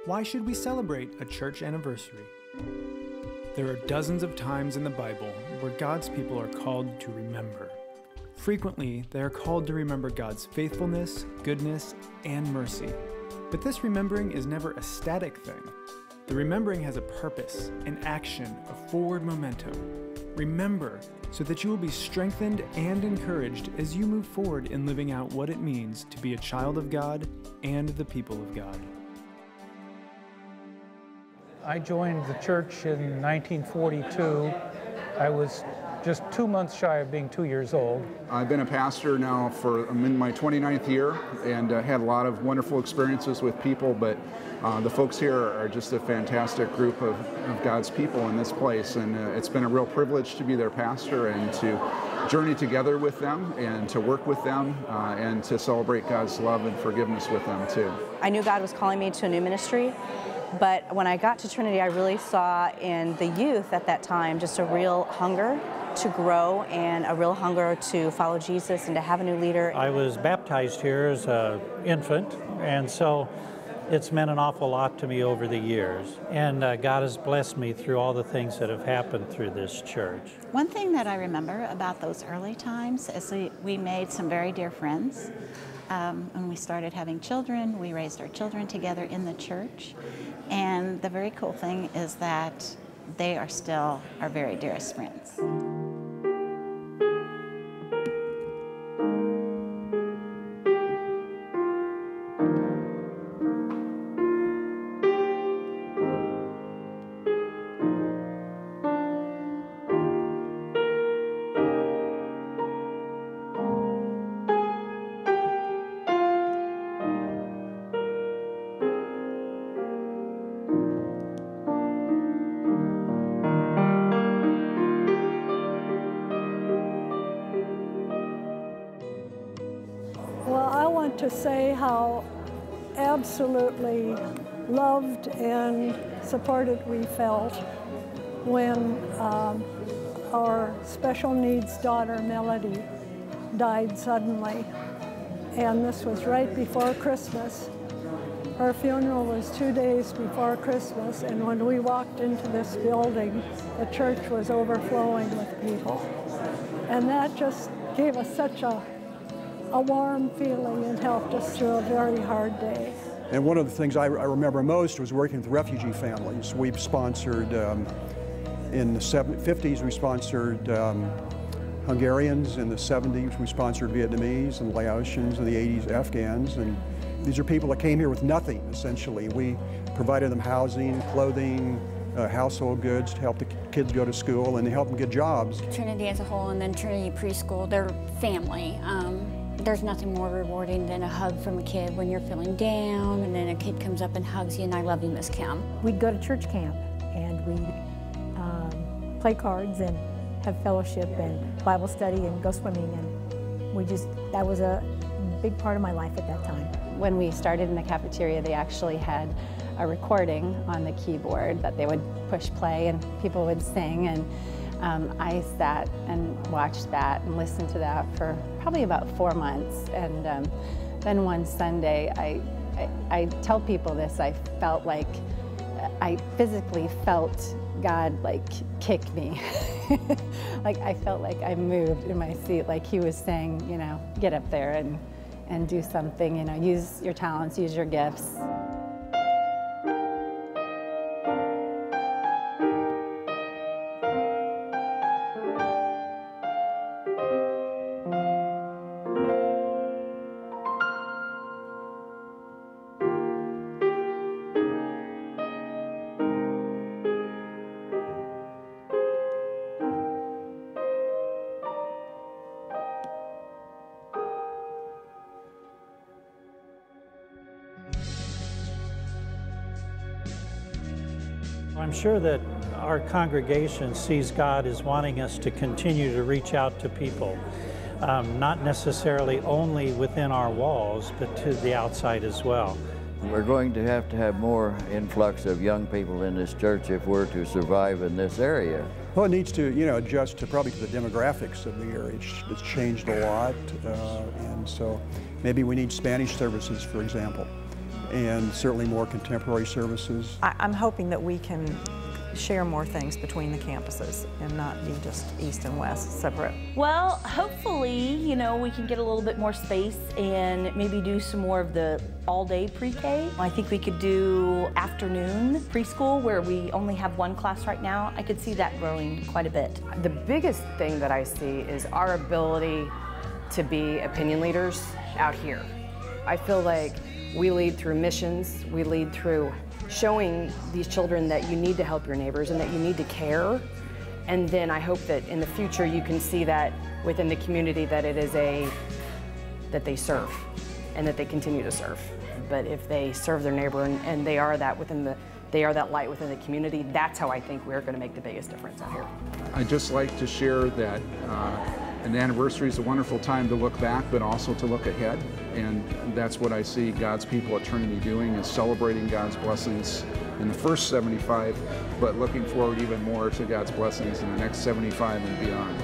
Why should we celebrate a church anniversary? There are dozens of times in the Bible where God's people are called to remember. Frequently, they are called to remember God's faithfulness, goodness, and mercy. But this remembering is never a static thing. The remembering has a purpose, an action, a forward momentum. Remember so that you will be strengthened and encouraged as you move forward in living out what it means to be a child of God and the people of God. I joined the church in 1942. I was just 2 months shy of being 2 years old. I've been a pastor now I'm in my 29th year, and had a lot of wonderful experiences with people, but the folks here are just a fantastic group of God's people in this place, and it's been a real privilege to be their pastor and to journey together with them and to work with them and to celebrate God's love and forgiveness with them too. I knew God was calling me to a new ministry, but when I got to Trinity, I really saw in the youth at that time just a real hunger to grow and a real hunger to follow Jesus and to have a new leader. I was baptized here as an infant, and so it's meant an awful lot to me over the years. And God has blessed me through all the things that have happened through this church. One thing that I remember about those early times is we made some very dear friends. When we started having children, we raised our children together in the church. And the very cool thing is that they are still our very dearest friends. To say how absolutely loved and supported we felt when our special needs daughter Melody died suddenly, and this was right before Christmas. Her funeral was 2 days before Christmas, and when we walked into this building, the church was overflowing with people, and that just gave us such a warm feeling and helped us through a very hard day. And one of the things I remember most was working with refugee families. We've sponsored, in the 50s, we sponsored Hungarians. In the 70s, we sponsored Vietnamese and Laotians. In the 80s, Afghans. And these are people that came here with nothing, essentially. We provided them housing, clothing, household goods to help the kids go to school and to help them get jobs. Trinity as a whole, and then Trinity Preschool, they're family. There's nothing more rewarding than a hug from a kid when you're feeling down, and then a kid comes up and hugs you, and I love you, Miss Kim. We'd go to church camp, and we'd play cards and have fellowship and Bible study and go swimming, and that was a big part of my life at that time. When we started in the cafeteria, they actually had a recording on the keyboard that they would push play and people would sing, and I sat and watched that and listened to that for probably about 4 months. And then one Sunday, I tell people this, I felt like, I physically felt God like kick me. Like I felt like I moved in my seat, like he was saying, you know, get up there and do something, you know, use your talents, use your gifts. I'm sure that our congregation sees God as wanting us to continue to reach out to people, not necessarily only within our walls, but to the outside as well. We're going to have more influx of young people in this church if we're to survive in this area. Well, it needs to, adjust to probably to the demographics of the area. It's changed a lot, and so maybe we need Spanish services, for example. and certainly more contemporary services. I'm hoping that we can share more things between the campuses and not be just east and west separate. Well, hopefully, you know, we can get a little bit more space and maybe do some more of the all-day pre-K. I think we could do afternoon preschool where we only have one class right now. I could see that growing quite a bit. The biggest thing that I see is our ability to be opinion leaders out here. I feel like we lead through missions, we lead through showing these children that you need to help your neighbors and that you need to care. And then I hope that in the future you can see that within the community that it is that they serve and that they continue to serve. But if they serve their neighbor and they are that light within the community, that's how I think we're going to make the biggest difference out here. I'd just like to share that an anniversary is a wonderful time to look back, but also to look ahead. And that's what I see God's people at Trinity doing, is celebrating God's blessings in the first 75, but looking forward even more to God's blessings in the next 75 and beyond.